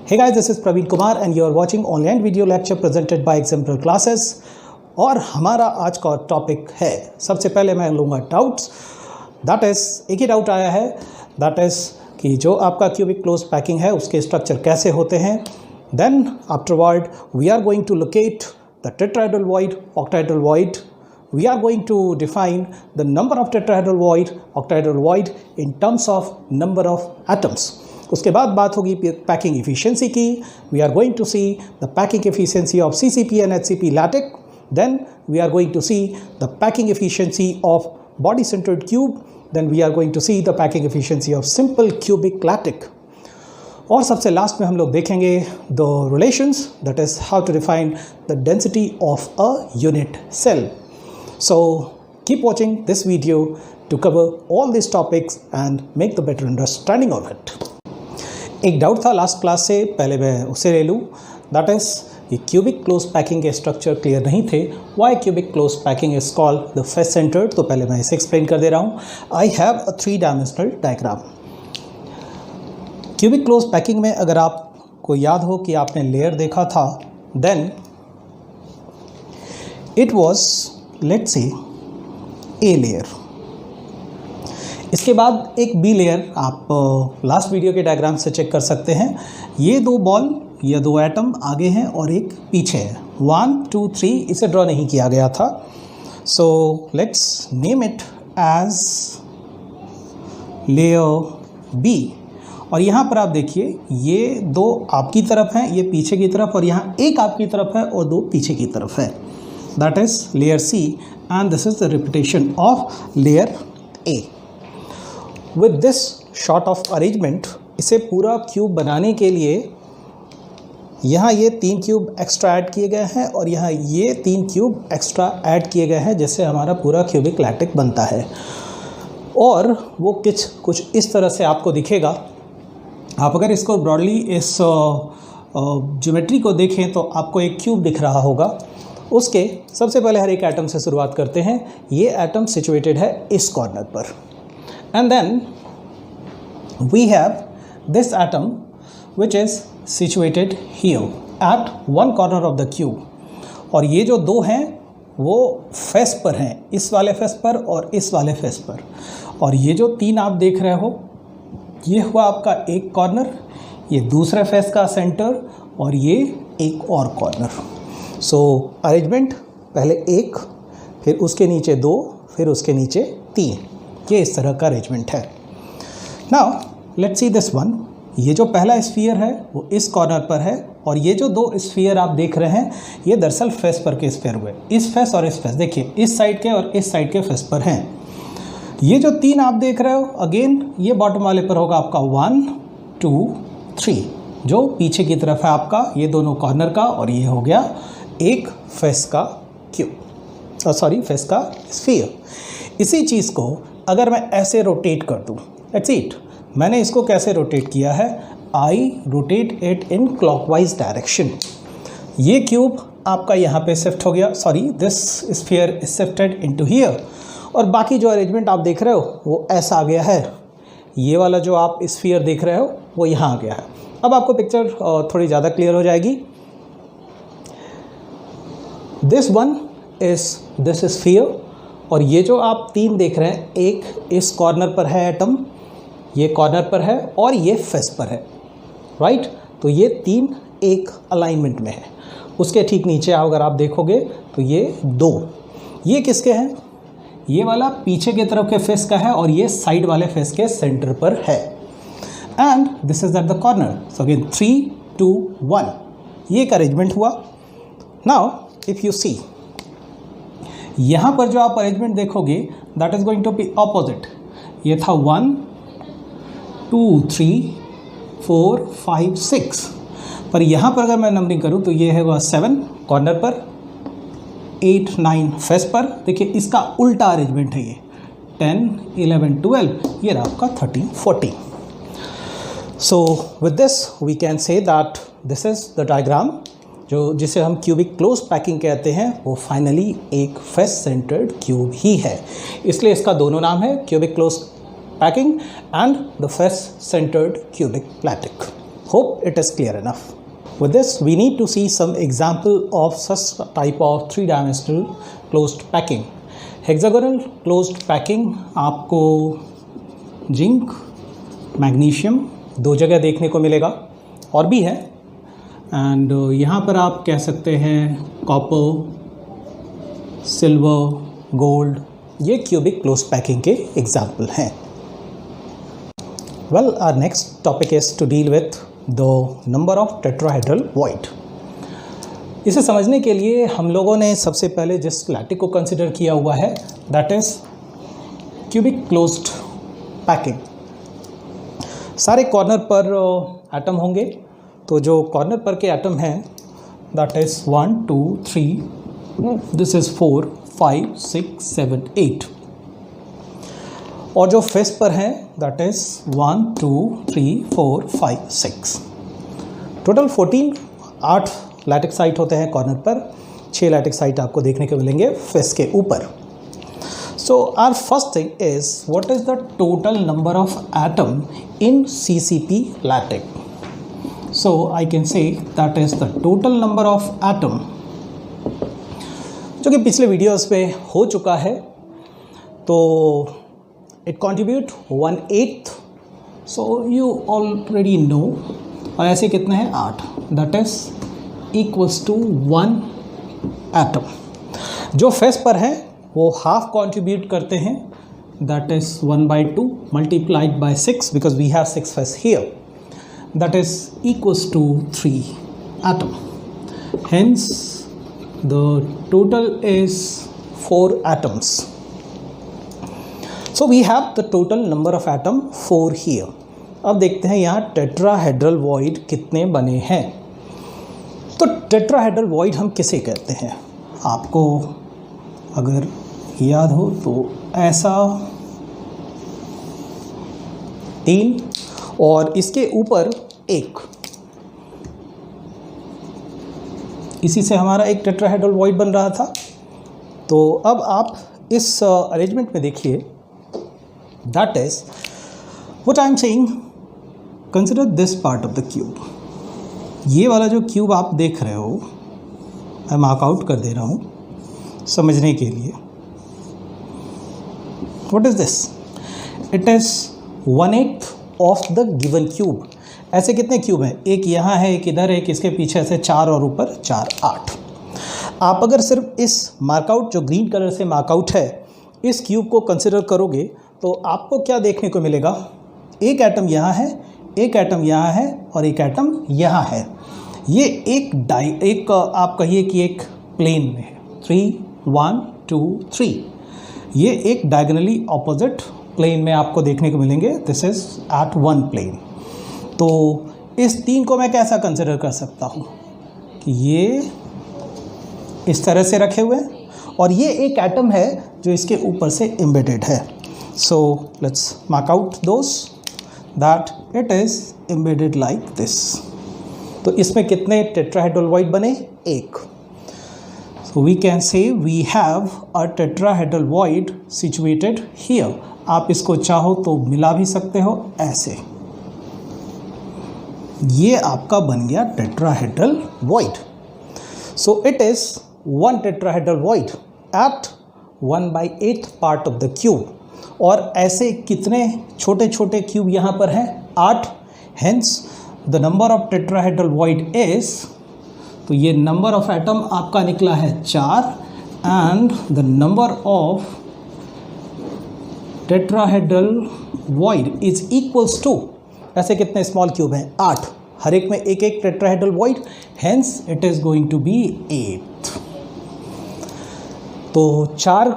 Hey guys, this is Praveen Kumar and you are watching online video lecture presented by Exemplar Classes। और हमारा आज का topic है, सबसे पहले मैं लूँगा डाउट्स। दैट इज़ एक ही डाउट आया है, दैट इज़ कि जो आपका क्यूबिक क्लोज पैकिंग है उसके स्ट्रक्चर कैसे होते हैं। Then afterward we are going to locate the tetrahedral void, octahedral void. We are going to define the number of tetrahedral void, octahedral void in terms of number of atoms. उसके बाद बात होगी packing efficiency की। We are going to see the packing efficiency of CCP and HCP lattice. Then we are going to see the packing efficiency of body-centered cube. Then we are going to see the packing efficiency of simple cubic lattice. और सबसे last में हम लोग देखेंगे the relations, that is how to define the density of a unit cell. So keep watching this video to cover all these topics and make the better understanding of it. एक doubt था last class से, पहले मैं उसे ले लूँ। That is ये cubic close packing के स्ट्रक्चर क्लियर नहीं थे। Why cubic close packing is called the face centred, तो पहले मैं इसे एक्सप्लेन कर दे रहा हूँ। I have a 3 dimensional diagram. Cubic close packing में अगर आपको याद हो कि आपने लेयर देखा था, then it was let's say a layer. इसके बाद एक बी लेयर, आप लास्ट वीडियो के डायग्राम से चेक कर सकते हैं। ये 2 बॉल या 2 एटम आगे हैं और एक पीछे है। 1 2 3 इसे ड्रॉ नहीं किया गया था। So let's name it as layer B. और यहाँ पर आप देखिए ये 2 आपकी तरफ हैं, ये पीछे की तरफ, और यहाँ एक आपकी तरफ है और 2 पीछे की तरफ है। That is layer C and this is the repetition of layer A. With this sort of arrangement, इसे पूरा क्यूब बनाने के लिए यहाँ ये 3 क्यूब एक्स्ट्रा ऐड किए गए हैं और यहाँ ये 3 क्यूब एक्स्ट्रा ऐड किए गए हैं, जिससे हमारा पूरा क्यूबिक लैटिस बनता है। और वो कुछ इस तरह से आपको दिखेगा। आप अगर इसको ब्रॉडली इस ज्योमेट्री को देखें तो आपको एक क्यूब दिख रहा होगा। उसके सबसे पहले हर एक एटम से शुरुआत करते हैं। ये एटम सिचुएटेड है इस कॉर्नर पर, and then we have this atom which is situated here at one corner of the cube. और ये जो 2 हैं वो फेस पर हैं, इस वाले फेस पर और इस वाले फेस पर। और ये जो 3 आप देख रहे हो, ये हुआ आपका एक कॉर्नर, ये दूसरे फेस का सेंटर और ये एक और कॉर्नर। सो अरेंजमेंट पहले 1, फिर उसके नीचे 2, फिर उसके नीचे 3। ये इस तरह का अरेंजमेंट है। Now let's see this one. ये जो पहला स्फीयर है वो इस कॉर्नर पर है, और ये जो 2 स्फीयर आप देख रहे हैं ये दरअसल फेस पर के स्फीयर हुए। इस फेस और इस फेस, देखिए इस साइड के और इस साइड के फेस पर हैं। ये जो 3 आप देख रहे हो, अगेन ये बॉटम वाले पर होगा आपका 1 2 3, जो पीछे की तरफ है आपका, ये दोनों कॉर्नर का, और ये हो गया एक फेस का क्यूब, सॉरी फेस का स्फीयर। इसी चीज़ को अगर मैं ऐसे रोटेट कर दूँ, दैट्स इट। मैंने इसको कैसे रोटेट किया है, I rotate it in clockwise direction. ये क्यूब आपका यहाँ पे शिफ्ट हो गया, sorry this sphere is shifted into here. और बाकी जो अरेंजमेंट आप देख रहे हो वो ऐसा आ गया है। ये वाला जो आप स्फीयर देख रहे हो वो यहाँ आ गया है। अब आपको पिक्चर थोड़ी ज़्यादा क्लियर हो जाएगी। This one is this sphere, और ये जो आप 3 देख रहे हैं, एक इस कॉर्नर पर है एटम, ये कॉर्नर पर है, और ये फेस पर है, राइट। तो ये 3 एक अलाइनमेंट में है। उसके ठीक नीचे अगर आप देखोगे तो ये 2, ये किसके हैं, ये वाला पीछे की तरफ के फेस का है और ये साइड वाले फेस के सेंटर पर है। And this is at the corner. So again 3 2 1, ये एक अरेंजमेंट हुआ। नाउ इफ यू सी, यहाँ पर जो आप अरेंजमेंट देखोगे that is going to be opposite. ये था 1 2 3 4 5 6, पर यहाँ पर अगर मैं नंबरिंग करूँ तो ये है वह 7 कॉर्नर पर, 8 9 फेस पर। देखिए इसका उल्टा अरेंजमेंट है, ये 10 11 12, ये रहा आपका 13 14। So with this we can say that this is the diagram, जिसे हम क्यूबिक क्लोज पैकिंग कहते हैं, वो फाइनली एक फेस सेंटर्ड क्यूब ही है। इसलिए इसका दोनों नाम है, cubic close packing and the face centred cubic lattice. Hope it is clear enough. With this, we need to see some example of such type of three-dimensional closed packing. Hexagonal closed packing आपको zinc, magnesium दो जगह देखने को मिलेगा, और भी है, and यहाँ पर आप कह सकते हैं कॉपर, सिल्वर, गोल्ड, ये क्यूबिक क्लोज पैकिंग के एग्जाम्पल हैं. Well, our next topic is to deal with the number of tetrahedral void. इसे समझने के लिए हम लोगों ने सबसे पहले जिस लैटिक को कंसिडर किया हुआ है, that is cubic closed packing. सारे कॉर्नर पर एटम होंगे, तो जो कॉर्नर पर के एटम हैं दैट इज 1 2 3, दिस इज 4 5 6 7 8, और जो फेस पर हैं that is 1 2 3 4 5 6. Total 14 8 lattice site होते हैं कॉर्नर पर, 6 लैटिक साइट आपको देखने को मिलेंगे फेस के ऊपर. So our first thing is what is the total number of atom in CCP lattice. So I can say that is the total number of atom, जो कि पिछले वीडियोस में हो चुका है. तो it contribute 1/8, so you already know. और ऐसे कितने हैं 8, that is equals to 1 atom. जो फेस पर है वो हाफ कॉन्ट्रीब्यूट करते हैं, that is 1/2 multiplied by 6 because we have 6 face here, that is equals to 3 atom. Hence the total is 4 atoms. So we have the total number of atom 4 here. अब देखते हैं यहाँ tetrahedral void कितने बने हैं. तो टेट्राहेड्रल वॉइड हम किसे कहते हैं, आपको अगर याद हो तो ऐसा 3 और इसके ऊपर 1, इसी से हमारा एक टेट्राहेड्रल वॉइड बन रहा था. तो अब आप इस अरेंजमेंट में देखिए, that is what I am saying, consider this part of the cube. ये वाला जो क्यूब आप देख रहे हो, मैं मार्क आउट कर दे रहा हूँ समझने के लिए. What is this? It is 1/8 of the given cube. ऐसे कितने क्यूब हैं, एक यहाँ है, एक इधर, एक इसके पीछे, ऐसे 4 और ऊपर 4, 8. आप अगर सिर्फ इस मार्कआउट जो ग्रीन कलर से मार्कआउट है इस क्यूब को कंसिडर करोगे तो आपको क्या देखने को मिलेगा, एक एटम यहाँ है, एक एटम यहाँ है और एक एटम यहाँ है. ये एक आप कहिए कि एक प्लेन में है, 3 1 2 3. ये एक डायगोनली ऑपोजिट प्लेन में आपको देखने को मिलेंगे. This is at 1 plane. तो इस 3 को मैं कैसा कंसिडर कर सकता हूँ कि ये इस तरह से रखे हुए हैं और ये एक एटम है जो इसके ऊपर से एम्बेडेड है. So let's mark out those that it is embedded like this. तो इसमें कितने टेट्राहेड्रल वॉइड बने, 1. So we can say we have a tetrahedral void situated here. आप इसको चाहो तो मिला भी सकते हो ऐसे. ये आपका बन गया tetrahedral void. So it is 1 tetrahedral void at 1/8 part of the cube. और ऐसे कितने छोटे छोटे क्यूब यहाँ पर हैं, 8. Hence the number of tetrahedral void is, तो ये नंबर ऑफ एटम आपका निकला है 4 and the number of tetrahedral void is equals to, ऐसे कितने स्मॉल क्यूब हैं, 8. हर एक में एक एक tetrahedral void, hence it is going to be 8. तो 4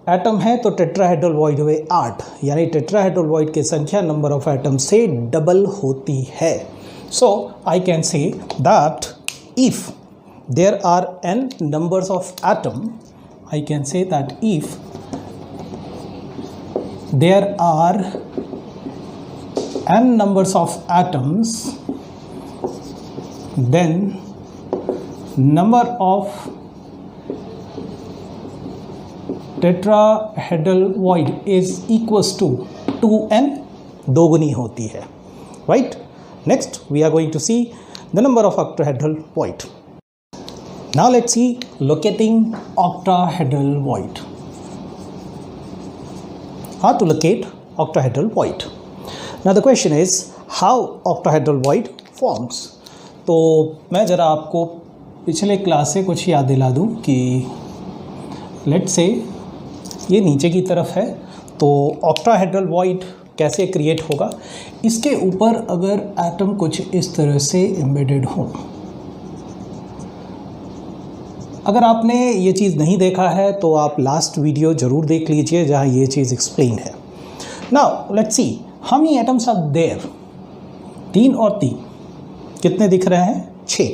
एटम है तो टेट्राहेड्रल वॉइड हुए 8, यानी टेट्राहेड्रल वॉइड की संख्या नंबर ऑफ एटम से डबल होती है. So I can say that if there are n numbers of atom, I can say that if there are n numbers of atoms, then number of tetrahedral void is equals to 2n, दोगुनी होती है, right. Next, we are going to see the number of octahedral void. Now let's see locating octahedral void. How to locate octahedral void? Now the question is how octahedral void forms. तो मैं ज़रा आपको पिछले class से कुछ याद दिला दूँ कि लेट्स से ये नीचे की तरफ है, तो ऑक्टाहेड्रल वॉइड कैसे क्रिएट होगा, इसके ऊपर अगर एटम कुछ इस तरह से एम्बेडेड हो। अगर आपने ये चीज़ नहीं देखा है तो आप लास्ट वीडियो ज़रूर देख लीजिए जहाँ ये चीज़ एक्सप्लेन है। Now let's see how many atoms are there. 3 और 3 कितने दिख रहे हैं? 6,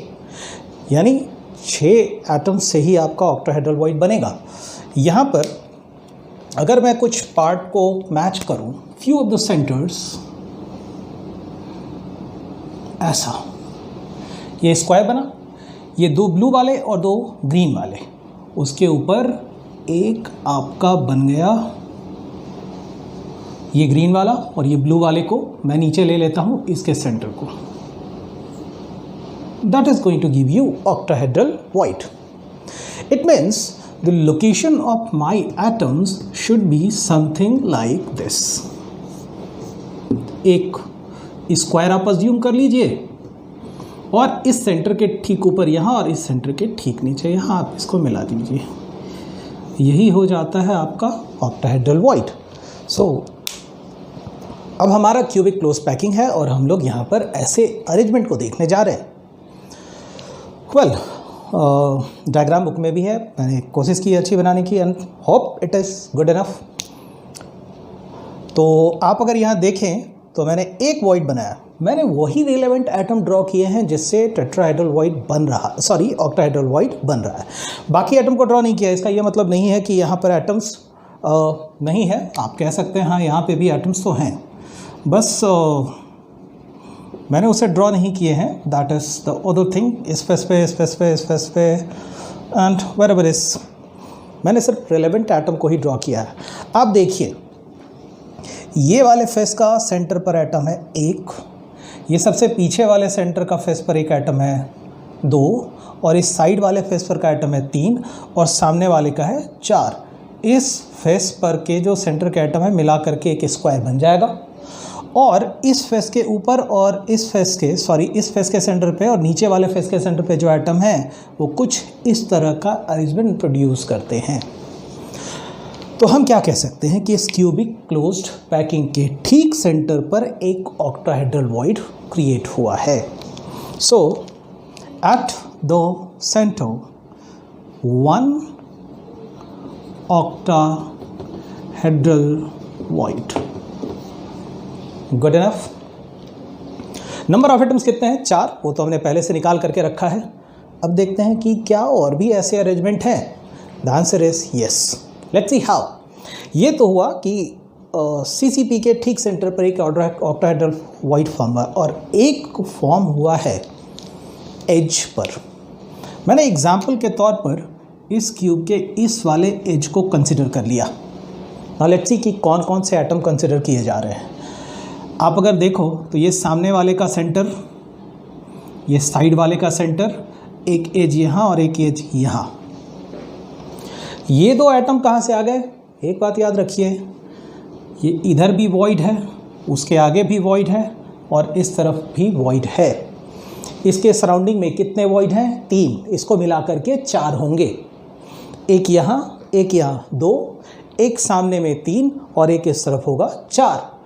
यानी 6 एटम्स से ही आपका ऑक्टाहेड्रल वॉइड बनेगा। यहाँ पर अगर मैं कुछ पार्ट को मैच करूं, फ्यू ऑफ द सेंटर्स, ऐसा ये स्क्वायर बना, ये 2 ब्लू वाले और 2 ग्रीन वाले, उसके ऊपर एक आपका बन गया ये ग्रीन वाला, और ये ब्लू वाले को मैं नीचे ले लेता हूं इसके सेंटर को। That is going to give you octahedral void. It means the location of my atoms should be something like this. एक स्क्वायर आप अज्यूम कर लीजिए और इस सेंटर के ठीक ऊपर यहाँ और इस सेंटर के ठीक नीचे यहाँ आप इसको मिला दीजिए, यही हो जाता है आपका ऑक्टाहेड्रल वॉइड। सो अब हमारा क्यूबिक क्लोज पैकिंग है और हम लोग यहाँ पर ऐसे अरेंजमेंट को देखने जा रहे हैं। वेल, डायग्राम बुक में भी है, मैंने कोशिश की अच्छी बनाने की and hope it is good enough. तो आप अगर यहाँ देखें तो मैंने एक वॉइड बनाया, मैंने वही रिलेवेंट एटम ड्रॉ किए हैं जिससे टेट्राहेड्रल वॉइड बन रहा, सॉरी ऑक्टाहेड्रल वॉइड बन रहा है। बाकी एटम को ड्रॉ नहीं किया। इसका ये मतलब नहीं है कि यहाँ पर एटम्स नहीं है, आप कह सकते हैं हाँ यहाँ पे भी एटम्स तो हैं, बस मैंने उसे ड्रॉ नहीं किए हैं। That is the other thing. Space पे एंड वेरेवर इज, मैंने सिर्फ रिलेवेंट एटम को ही ड्रॉ किया है। आप देखिए ये वाले फेस का सेंटर पर एटम है 1, ये सबसे पीछे वाले सेंटर का फेस पर एक एटम है 2, और इस साइड वाले फेस पर का एटम है 3, और सामने वाले का है 4। इस फेस पर के जो सेंटर के एटम है मिला करके एक स्क्वायर बन जाएगा, और इस फेस के ऊपर और इस फेस के सेंटर पे और नीचे वाले फेस के सेंटर पे जो एटम है वो कुछ इस तरह का अरेंजमेंट प्रोड्यूस करते हैं। तो हम क्या कह सकते हैं कि इस क्यूबिक क्लोज्ड पैकिंग के ठीक सेंटर पर एक ऑक्टाहेड्रल वॉइड क्रिएट हुआ है। So at the centre 1 octahedral void. Good enough. Number of atoms कितने हैं? 4, वो तो हमने पहले से निकाल करके रखा है। अब देखते हैं कि क्या और भी ऐसे अरेंजमेंट हैं। The answer is yes. Let's see how. ये तो हुआ कि CCP के ठीक सेंटर पर एक ऑक्टाहेड्रल वॉइड फॉर्म हुआ, और एक फॉर्म हुआ है एज पर। मैंने एग्जाम्पल के तौर पर इस क्यूब के इस वाले एज को कंसिडर कर लिया। नाउ लेट्स सी कि कौन कौन से एटम कंसिडर किए जा रहे हैं। आप अगर देखो तो ये सामने वाले का सेंटर, ये साइड वाले का सेंटर, एक एज यहाँ और एक एज यहाँ। ये 2 एटम कहाँ से आ गए? एक बात याद रखिए, ये इधर भी वॉइड है, उसके आगे भी वॉइड है, और इस तरफ भी वॉइड है। इसके सराउंडिंग में कितने वॉइड हैं? 3। इसको मिला करके 4 होंगे। एक यहाँ, एक यहाँ 2, एक सामने में 3 और एक इस तरफ होगा 4।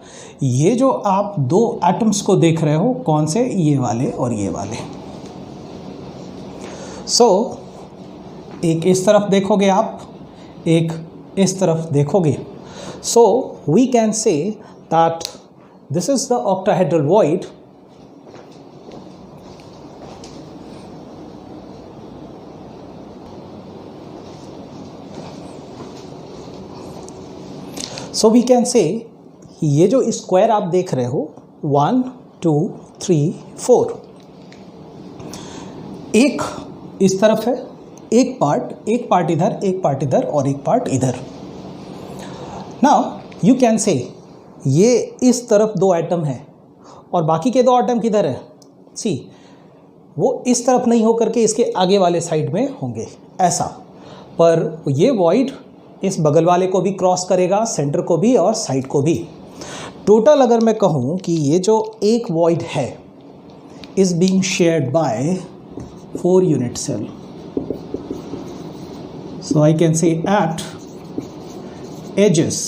ये जो आप 2 एटम्स को देख रहे हो, कौन से? ये वाले और ये वाले। सो एक इस तरफ देखोगे आप, एक इस तरफ देखोगे। So we can say that this is the octahedral void so we can say ये जो स्क्वायर आप देख रहे हो 1 2 3 4, एक इस तरफ है, एक पार्ट इधर, एक पार्ट इधर और एक पार्ट इधर। नाउ यू कैन से ये इस तरफ 2 एटम है और बाकी के 2 एटम किधर है? सी, वो इस तरफ नहीं होकर के इसके आगे वाले साइड में होंगे ऐसा, पर ये वॉइड इस बगल वाले को भी क्रॉस करेगा, सेंटर को भी और साइड को भी। टोटल अगर मैं कहूँ कि ये जो एक वॉइड है is being shared by 4 unit cell, so I can say at edges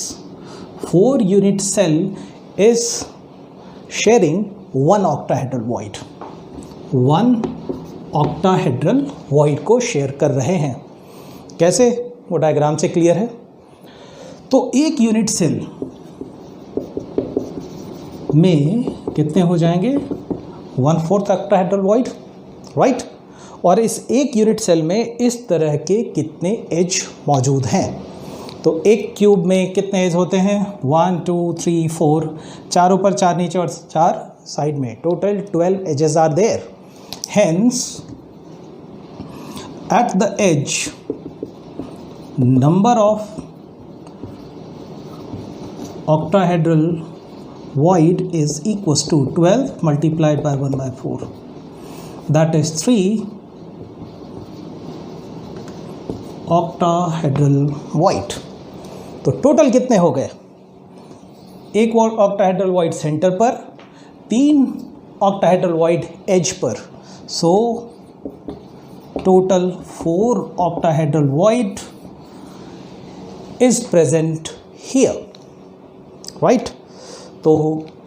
4 unit cell is sharing 1 octahedral void, 1 octahedral void को शेयर कर रहे हैं। कैसे? वो डायग्राम से क्लियर है। तो एक यूनिट सेल में कितने हो जाएंगे? 1/4 ऑक्टाहेड्रल वॉइड, राइट। और इस एक यूनिट सेल में इस तरह के कितने एज मौजूद हैं? तो एक क्यूब में कितने एज होते हैं? 1 2 3 4, 4 ऊपर 4 नीचे और 4 साइड में, total 12 edges are there. Hence at the edge number of octahedral void is equals to 12 multiplied by 1/4, that is 3 octahedral void। तो टोटल कितने हो गए? एक ऑक्टाहेड्रल वॉइड सेंटर पर, 3 ऑक्टाहेड्रल वॉइड एज पर, so total 4 octahedral void is present here, right? तो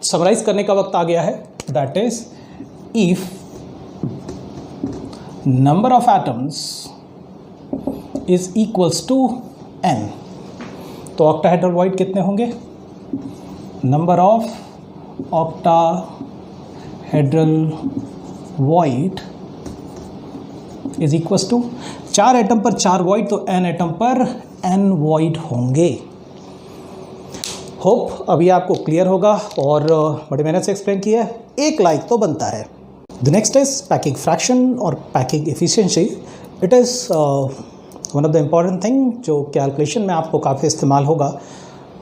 summarise करने का वक्त आ गया है। That is if number of atoms is equals to n, तो ऑक्टाहेड्रल वॉइड कितने होंगे? Number of octahedral void is equals to 4 atom पर 4 वॉइड, तो n एटम पर n वॉइड होंगे। होप अभी आपको क्लियर होगा और बड़ी मेहनत से एक्सप्लेन किया है, एक लाइक तो बनता है। The next is packing fraction और packing efficiency. It is one of the important thing जो कैलकुलेशन में आपको काफ़ी इस्तेमाल होगा।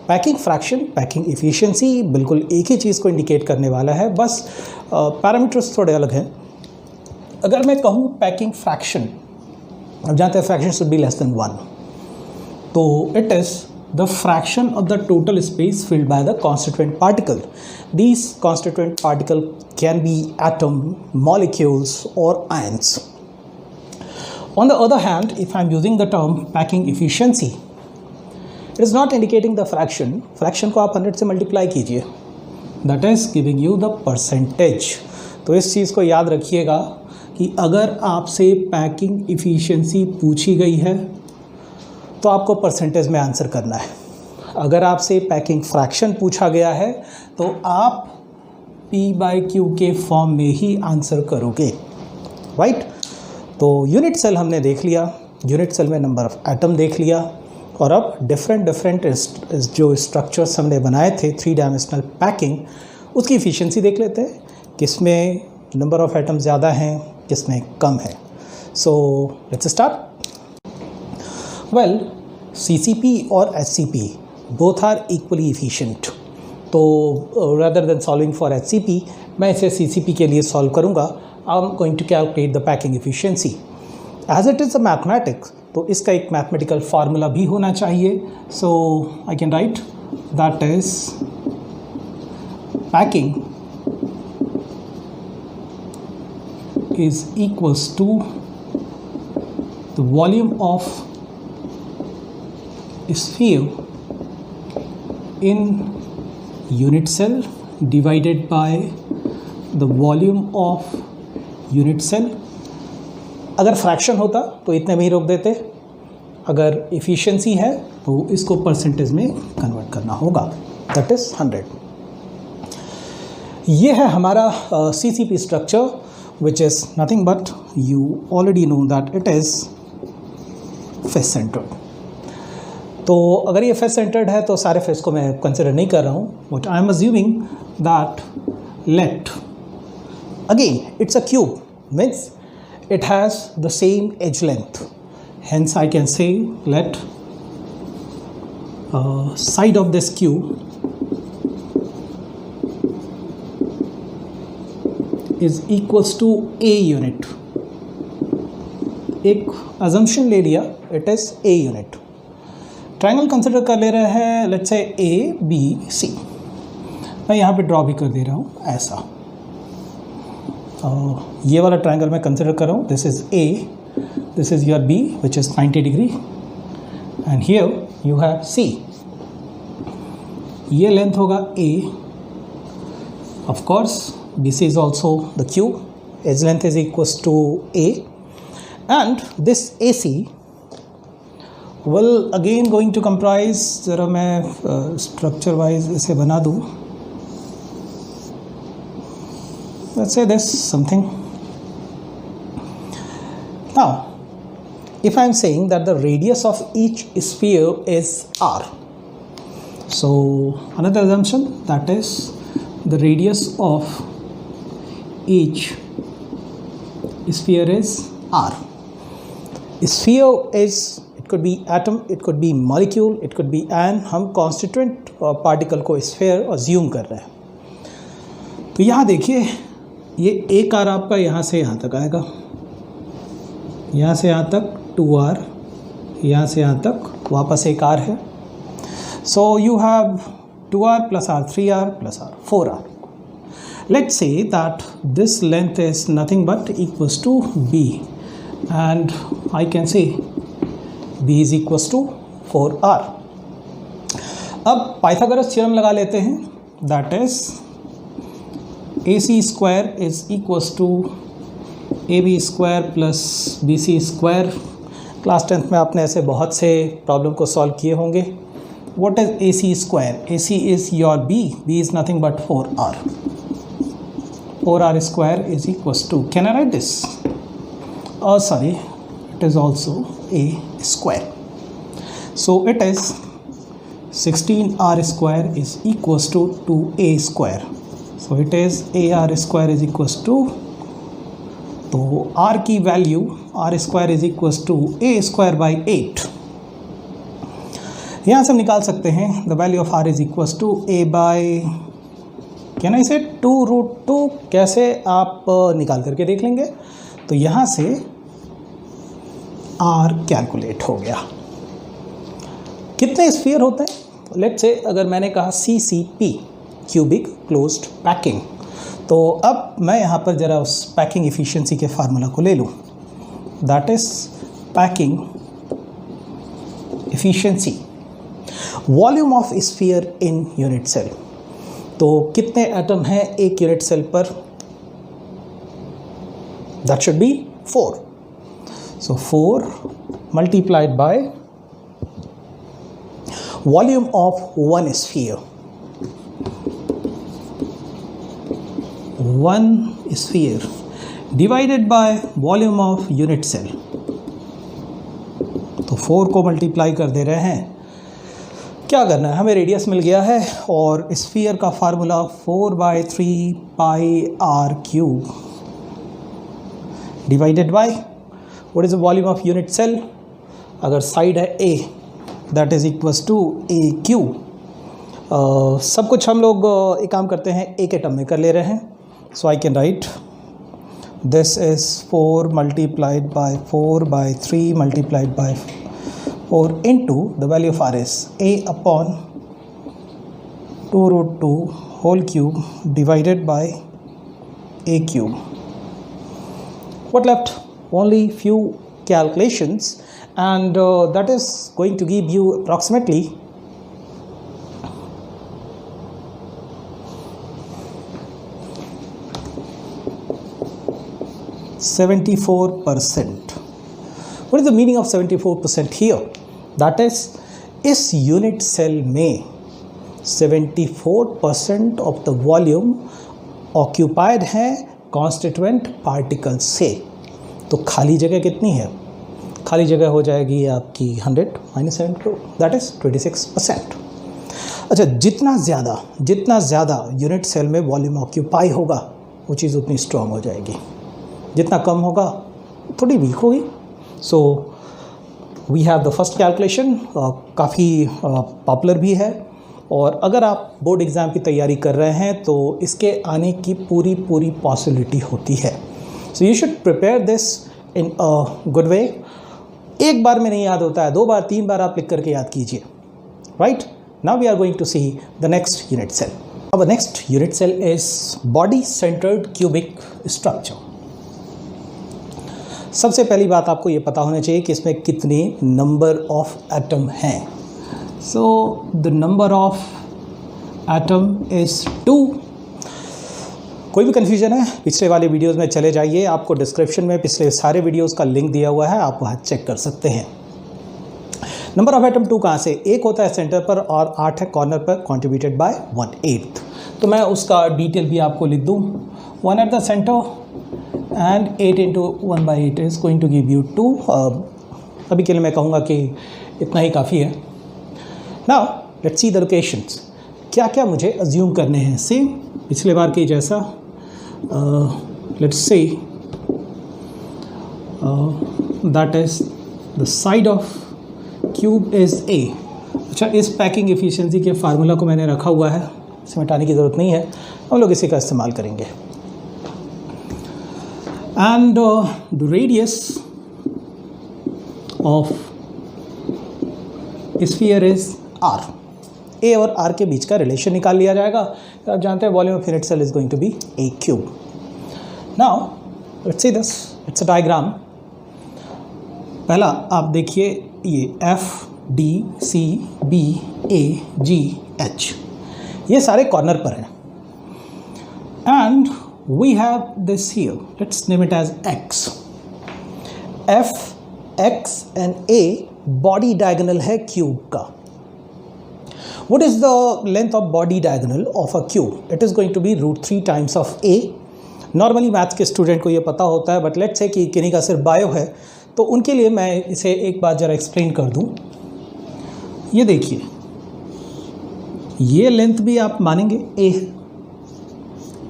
पैकिंग फ्रैक्शन, पैकिंग एफिशिएंसी बिल्कुल एक ही चीज़ को इंडिकेट करने वाला है, बस पैरामीटर्स थोड़े अलग हैं। अगर मैं कहूँ पैकिंग फ्रैक्शन, अब जानते हैं fraction should be less than 1, तो it is the fraction of the total space filled by the constituent particle. These constituent particle can be atom, molecules or ions. On the other hand, if I am using the term packing efficiency, it is not indicating the fraction. Fraction को आप 100 से multiply कीजिए, that is giving you the percentage. तो इस चीज़ को याद रखिएगा कि अगर आपसे पैकिंग efficiency पूछी गई है तो आपको परसेंटेज में आंसर करना है। अगर आपसे पैकिंग फ्रैक्शन पूछा गया है तो आप P/Q के फॉर्म में ही आंसर करोगे, राइट। तो यूनिट सेल हमने देख लिया, यूनिट सेल में नंबर ऑफ एटम देख लिया, और अब डिफरेंट जो स्ट्रक्चर्स हमने बनाए थे 3 डायमेंशनल पैकिंग, उसकी इफ़िशियंसी देख लेते हैं, किसमें नंबर ऑफ एटम ज़्यादा हैं, किसमें कम है। So let's start. Well, CCP और HCP both are equally efficient. तो rather than solving for HCP, मैं इसे CCP के लिए solve करूँगा। I'm going to calculate the packing efficiency. As it is a mathematics, तो इसका एक mathematical formula भी होना चाहिए. So I can write that is packing is equals to the volume of sphere in unit cell divided by the volume of unit cell। अगर fraction होता तो इतने में ही रोक देते, अगर इफ़िशियंसी है तो इसको परसेंटेज में कन्वर्ट करना होगा, दैट इज़ 100। ये है हमारा CCP structure which is nothing but you already know that it is face centered। तो अगर ये फेस सेंटर्ड है तो सारे फेस को मैं कंसिडर नहीं कर रहा हूँ, but I am assuming that let again it's a cube, means it has the same edge length, hence I can say let side of this cube is equals to a unit. एक assumption ले लिया, it is a unit. Triangle consider कर ले रहे हैं, let's say A B C. मैं यहाँ पे ड्रॉ भी कर दे रहा हूँ ऐसा। ये वाला ट्रायंगल मैं कंसिडर कर रहा हूँ, this is A, this is your B which is 90 degree, and here you have C. ये लेंथ होगा A, of course B C is also the cube, edge length is equals to A, and this A C will again going to comprise, ज़रा मैं structure wise इसे बना दूँ, let's say this something. Now if I am saying that the radius of each sphere is r, so another assumption, that is the radius of each sphere is r. Sphere is, it could be atom, it could be molecule, it could be an, हम constituent particle को sphere assume कर रहे हैं। तो यहाँ देखिए, ये एक आर आपका यहाँ से यहाँ तक आएगा, यहाँ से यहाँ तक 2r, यहाँ से यहाँ तक वापस एक r है। So you have 2r plus r 3r plus r 4r। Let's say that this length is nothing but equals to b, and I can say b is equals to 4r। अब Pythagoras theorem लगा लेते हैं, that is AC square is equals to AB square plus BC square. Class 10th में आपने ऐसे बहुत से problem को सॉल्व किए होंगे। What is AC square? AC is your B is nothing but 4r। 4r square is equals to, can I write this? Sorry, it is also a square. So it is 16r square is equals to 2a square. So it is ar square is equals to, तो r की value r square is equals to a square by 8। यहाँ से हम निकाल सकते हैं the value of r is equals to a by, can I say 2√2? कैसे आप निकाल करके देख लेंगे। तो यहाँ से r कैलकुलेट हो गया। कितने स्फीयर होते हैं? लेट्स से अगर मैंने कहा CCP, क्यूबिक क्लोज्ड पैकिंग, तो अब मैं यहाँ पर ज़रा उस पैकिंग इफ़िशियंसी के फार्मूला को ले लूँ, that is packing efficiency, volume of sphere in unit cell. तो कितने एटम हैं एक यूनिट सेल पर? That should be 4। So 4 multiplied by volume of one sphere. One sphere divided by volume of unit cell. तो 4 को multiply कर दे रहे हैं। क्या करना है? हमें रेडियस मिल गया है और स्फीयर का formula 4/3 pi r cube divided bye what is the volume of unit cell? अगर साइड है A, that is equals to a Q. सब कुछ हम लोग एक काम करते हैं, एक एटम में कर ले रहे हैं। So I can write this is 4 multiplied by 4/3 multiplied by 4 into the value of r is a upon 2√2 whole cube divided by a cube. What left? Only few calculations, and that is going to give you approximately 74%. What is the meaning of 74% here? That is, इस unit cell में 74% of the volume occupied है constituent particle से। तो खाली जगह कितनी है? खाली जगह हो जाएगी आपकी 100 - 72, दैट इज़ 26%। अच्छा, जितना ज़्यादा यूनिट सेल में वॉल्यूम ऑक्यूपाई होगा वो चीज़ उतनी स्ट्रॉन्ग हो जाएगी, जितना कम होगा थोड़ी वीक होगी। So we have the first calculation, काफ़ी पॉपुलर भी है। और अगर आप बोर्ड एग्ज़ाम की तैयारी कर रहे हैं तो इसके आने की पूरी पॉसिबिलिटी होती है। So you should prepare this in a good way. एक बार में नहीं याद होता है, 2 बार 3 बार आप लिख करके याद कीजिए। Right, now we are going to see the next unit cell. अब next unit cell is body centred cubic structure. सबसे पहली बात आपको ये पता होना चाहिए कि इसमें कितने नंबर ऑफ एटम हैं। So the number of atom is 2। कोई भी कन्फ्यूजन है पिछले वाले वीडियोस में चले जाइए, आपको डिस्क्रिप्शन में पिछले सारे वीडियोस का लिंक दिया हुआ है, आप वहाँ चेक कर सकते हैं। नंबर ऑफ एटम 2 कहाँ से? 1 होता है सेंटर पर और 8 है कॉर्नर पर, कंट्रीब्यूटेड बाय 1/8। तो मैं उसका डिटेल भी आपको लिख दूँ। 1 at the centre and 8 into 1/8 is going to give you 2। अभी के लिए मैं कहूँगा कि इतना ही काफ़ी है। Now let's see the locations. क्या क्या मुझे अज्यूम करने हैं, सेम पिछले बार के जैसा। Let's say that is the side of cube is a. अच्छा, इस पैकिंग एफिशिएंसी के फार्मूला को मैंने रखा हुआ है, इसे मिटाने की ज़रूरत नहीं है, हम लोग इसी का इस्तेमाल करेंगे। And the radius of sphere is R. A और आर के बीच का रिलेशन निकाल लिया जाएगा। तो आप जानते हैं volume of unit cell is going to be a cube. Now let's see this, it's a diagram. पहला आप देखिए ये F D C B A G H, ये सारे कॉर्नर पर हैं। And we have this here, let's name it as X. F X and a body diagonal है cube का। What is the length of body diagonal of a cube? It is going to be √3 times of a. Normally maths के student को ये पता होता है, but let's say कि किन्हीं का सिर्फ बायो है तो उनके लिए मैं इसे एक बार ज़रा एक्सप्लेन कर दूं। ये देखिए, ये लेंथ भी आप मानेंगे a है,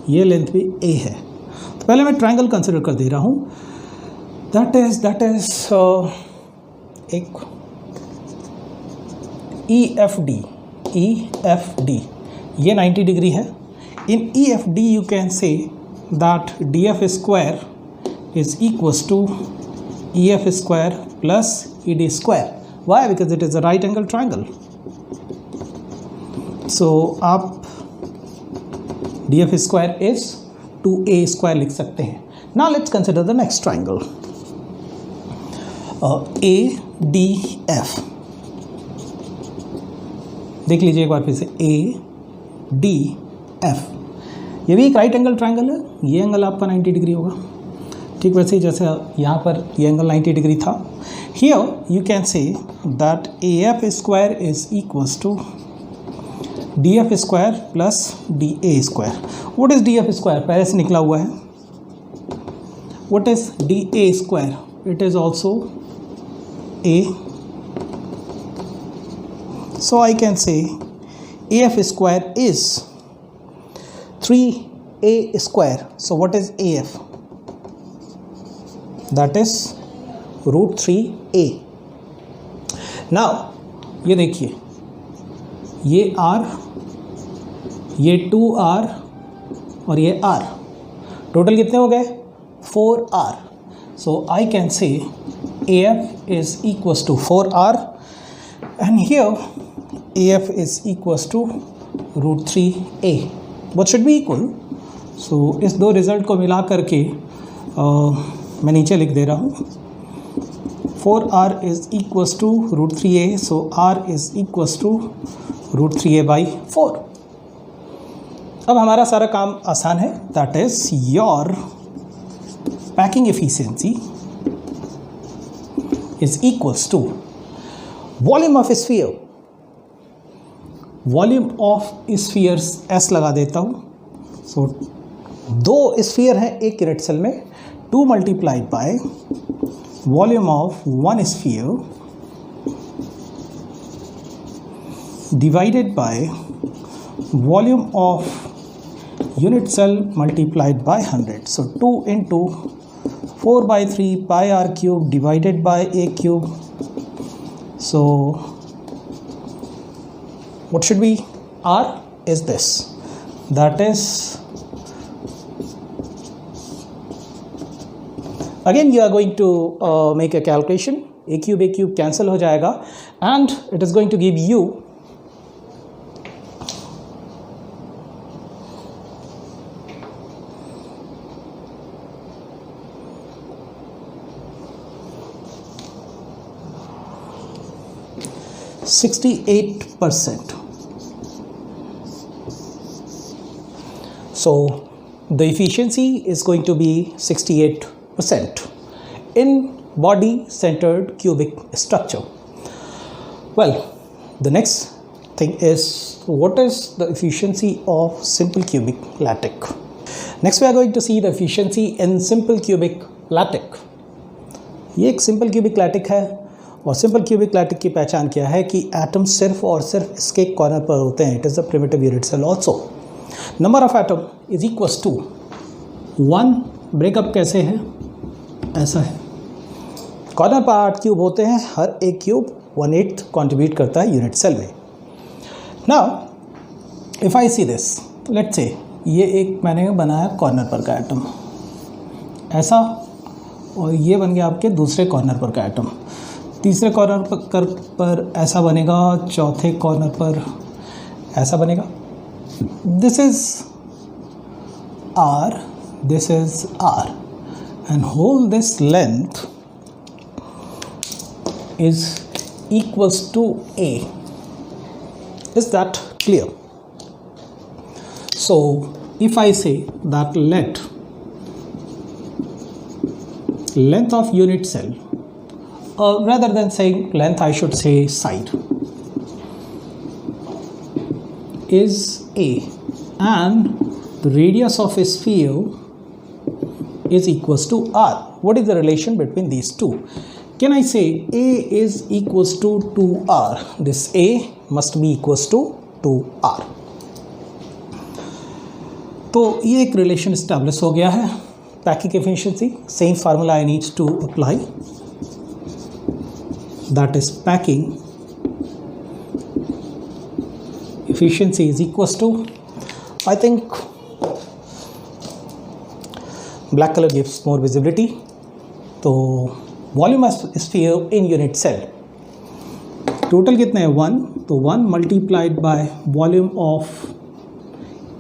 ये लेंथ भी a है। तो पहले मैं ट्रायंगल कंसिडर कर दे रहा हूँ। दैट इज एक EFD, ये 90 डिग्री है। In EFD you can say that DF square is equals to EF square plus ED square. Why? Because it is a right angle triangle. So आप DF square is 2A square लिख सकते हैं। Now let's consider the next triangle ADF। देख लीजिए एक बार फिर से ADF, ये भी एक राइट एंगल ट्रायंगल है। ये एंगल आपका 90 डिग्री होगा, ठीक वैसे ही जैसे यहाँ पर ये एंगल 90 डिग्री था। Here you can say that AF square is equals to DF square plus DA square. What is DF square? पहले से निकला हुआ है। What is DA square? It is also A। So I can say AF square is 3A square. So what is AF? That is √3A. Now ये देखिए, ये R, ये 2R और ये R, टोटल कितने हो गए? 4R. So I can say AF is equals to 4R and here AF is equals to √3A. What should be equal? So इस दो रिज़ल्ट को मिला करके मैं नीचे लिख दे रहा हूँ। 4R is equals to √3A. So R is equals to √3A by 4. अब हमारा सारा काम आसान है। That is your packing efficiency is equals to volume of sphere। Volume of spheres S लगा देता हूँ। सो 2 स्फीयर हैं एक यूनिट सेल में, 2 multiplied by volume of 1 sphere divided by volume of unit cell multiplied by 100। So 2 into 4/3 pi r cube divided by a cube. So what should be R is this, that is, again you are going to make a calculation. A cube cancel हो जाएगा and it is going to give you 68%. So the efficiency is going to be 68% in body centered cubic structure. Well, the next thing is, what is the efficiency of simple cubic lattice? Next we are going to see the efficiency in simple cubic lattice. ये एक simple cubic lattice है और simple cubic lattice की पहचान क्या है कि atom सिर्फ और सिर्फ इसके कॉर्नर पर होते हैं. It is the primitive unit cell also. Number of atom is equals to 1. Breakup कैसे है? ऐसा है. कॉर्नर पर 8 क्यूब होते हैं, हर एक क्यूब 1/8 कॉन्ट्रीब्यूट करता है यूनिट सेल में. Now if I see this, let's say ये एक मैंने बनाया कॉर्नर पर का एटम ऐसा, और ये बन गया आपके दूसरे कॉर्नर पर का एटम. तीसरे कॉर्नर पर ऐसा बनेगा, चौथे कॉर्नर पर ऐसा बनेगा. This is R, this is R, and whole this length is equals to A. Is that clear? So if I say that let length of unit cell, rather than saying length I should say side, is A, and the radius of a sphere is equals to R. What is the relation between these two? Can I say A is equals to 2R? This A must be equals to 2R. तो ये एक relation establish हो गया है. Packing efficiency, same formula I need to apply, that is packing efficiency is equals to, I think black color gives more visibility. तो volume sphere in unit cell total कितने हैं? 1. तो 1 multiplied by volume of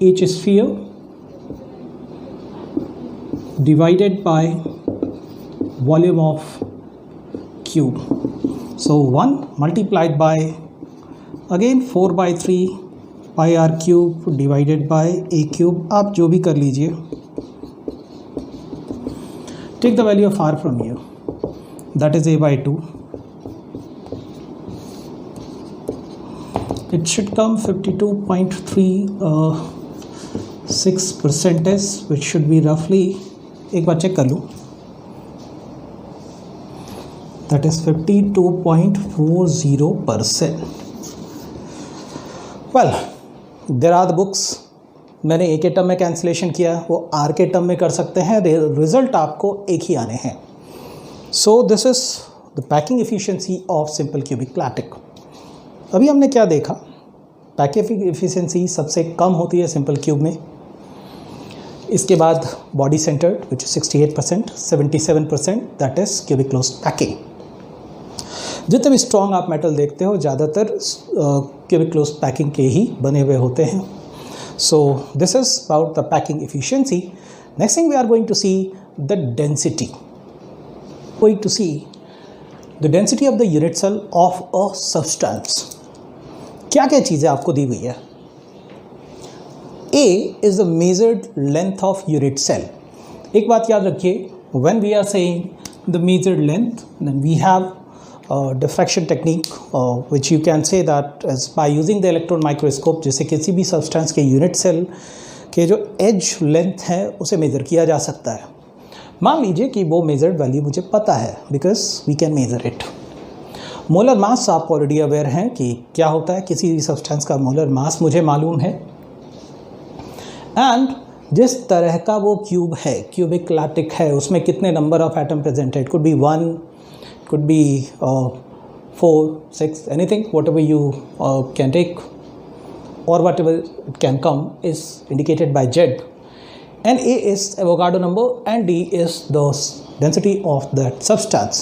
each sphere divided by volume of cube. So 1 multiplied by again 4/3 pi r cube divided by a cube. आप जो भी कर लीजिए. Take the value of r from here, that is A/2. It should come 52.36%, which should be roughly, एक बार check कर लूँ, that is 52.40%. Well, there are the books. मैंने ए के टर्म में कैंसिलेशन किया, वो आर के टर्म में कर सकते हैं. रिजल्ट आपको एक ही आने हैं. So this is the packing efficiency of simple cubic lattice. अभी हमने क्या देखा? पैकिंग एफिशिएंसी सबसे कम होती है सिंपल क्यूब में. इसके बाद body centred which is 68%, 77% that is cubic close packing. जितने भी स्ट्रॉन्ग आप मेटल देखते हो ज़्यादातर क्यूबिक क्लोज पैकिंग के ही बने हुए होते हैं. So this is about the packing efficiency. Next thing we are going to see the density. Going to see the density of the unit cell of a substance. क्या क्या चीज़ें आपको दी हुई है? A is the measured length of unit cell. एक बात याद रखिए, when we are saying the measured length, then we have diffraction technique, which you can say that as by using the electron microscope, जिससे किसी भी substance के unit cell के जो edge length है उसे मेज़र किया जा सकता है. मान लीजिए कि वो मेजर्ड वैल्यू मुझे पता है, because we can measure it. Molar mass आप ऑलरेडी अवेयर हैं कि क्या होता है. किसी भी सब्सटेंस का मोलर मास मुझे मालूम है, एंड जिस तरह का वो क्यूब है, क्यूबिक लैटिक है, उसमें कितने नंबर ऑफ एटम प्रेजेंट है. It could be 1, could be 4, 6, anything, whatever you can take. or whatever it can come is indicated by Z. And A is Avogadro number and D is the density of that substance.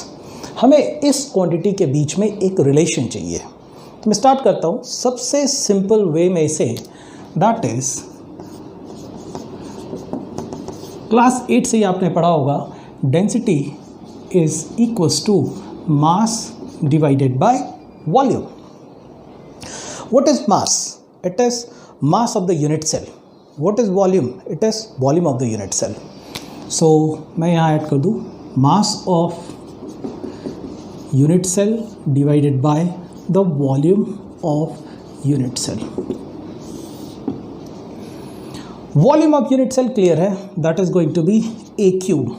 हमें इस quantity के बीच में एक relation चाहिए। तो मैं start करता हूँ सबसे सिंपल वे में से, दैट इज क्लास 8 से ही आपने पढ़ा होगा, density is equals to mass divided by volume. What is mass? It is mass of the unit cell. What is volume? It is volume of the unit cell. So मैं यहाँ add कर दूँ mass of unit cell divided by the volume of unit cell. Volume of unit cell clear है, that is going to be A cube.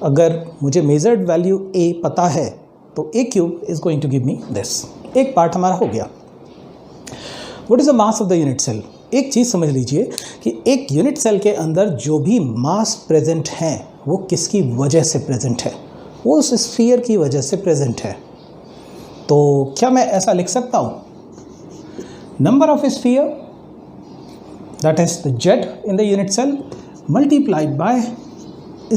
अगर मुझे measured value A पता है तो A cube is going to give me this. एक part हमारा हो गया। What is the mass of the unit cell? एक चीज़ समझ लीजिए कि एक यूनिट सेल के अंदर जो भी मास प्रेजेंट है वो किसकी वजह से प्रेजेंट है? वो उस स्फीयर की वजह से प्रेजेंट है। तो क्या मैं ऐसा लिख सकता हूँ, number of sphere that is the Z in the unit cell multiplied by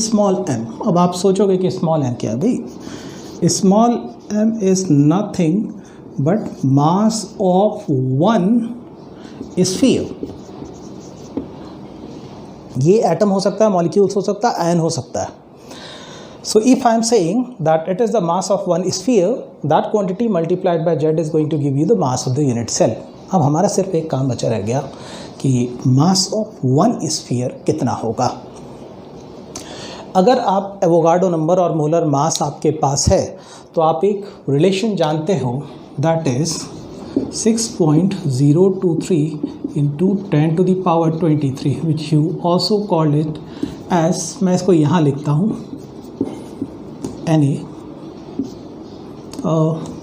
small m. अब आप सोचोगे कि स्मॉल एम क्या है भाई? Small m is nothing but mass of one sphere. ये एटम हो सकता है, मॉलिक्यूल्स हो सकता है, आयन हो सकता है। So if I am saying that it is the mass of one sphere, that quantity multiplied by Z is going to give you the mass of the unit cell. अब हमारा सिर्फ एक काम बचा रह गया कि mass of one sphere कितना होगा। अगर आप एवोगाड्रो नंबर और मोलर मास आपके पास है तो आप एक रिलेशन जानते हो, that is 6.023 into 10 to the power 23, which you also call it as, मैं इसको यहाँ लिखता हूँ Na।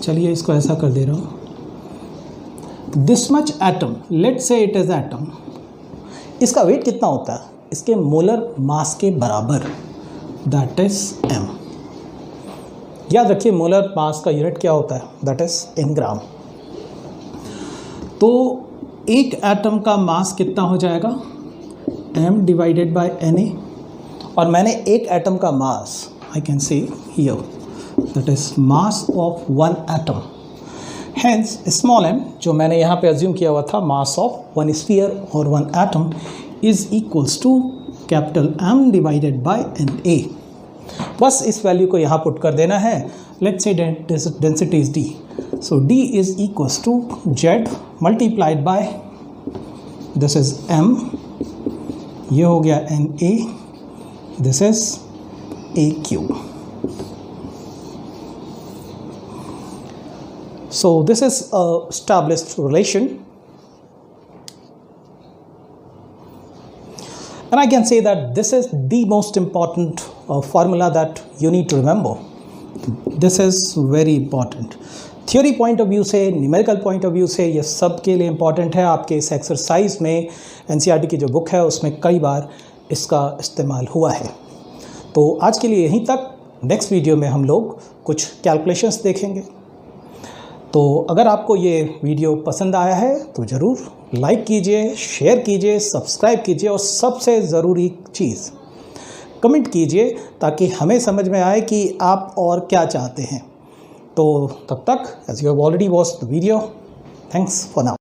चलिए इसको ऐसा कर दे रहा हूँ, this much atom, let's say it is atom, इसका वेट कितना होता है? इसके मोलर मास के बराबर, that is m। याद रखिए मोलर मास का यूनिट क्या होता है, दैट इज इन ग्राम। तो एक एटम का मास कितना हो जाएगा, m डिवाइडेड बाय Na, और मैंने एक एटम का mass, I can say here, that is mass of one atom. Hence small m जो मैंने यहाँ पे अज्यूम किया हुआ था, मास ऑफ वन स्फीयर और one atom is equals to capital M divided by Na। बस इस वैल्यू को यहाँ पुट कर देना है। Let's say density is D, so D is equals to Z multiplied by this is M, ये हो गया Na, this is A cube. So this is established relation, and I can say that this is the most important formula that you need to remember. This is very important. Theory point of view से, numerical point of view से ये सब के लिए important है। आपके इस exercise में NCERT की जो बुक है उसमें कई बार इसका इस्तेमाल हुआ है। तो आज के लिए यहीं तक। नेक्स्ट वीडियो में हम लोग कुछ कैलकुलेशंस देखेंगे। तो अगर आपको ये वीडियो पसंद आया है तो ज़रूर लाइक कीजिए, शेयर कीजिए, सब्सक्राइब कीजिए और सबसे ज़रूरी चीज़ कमेंट कीजिए ताकि हमें समझ में आए कि आप और क्या चाहते हैं। तो तब तक, as you have already watched the video, thanks for now.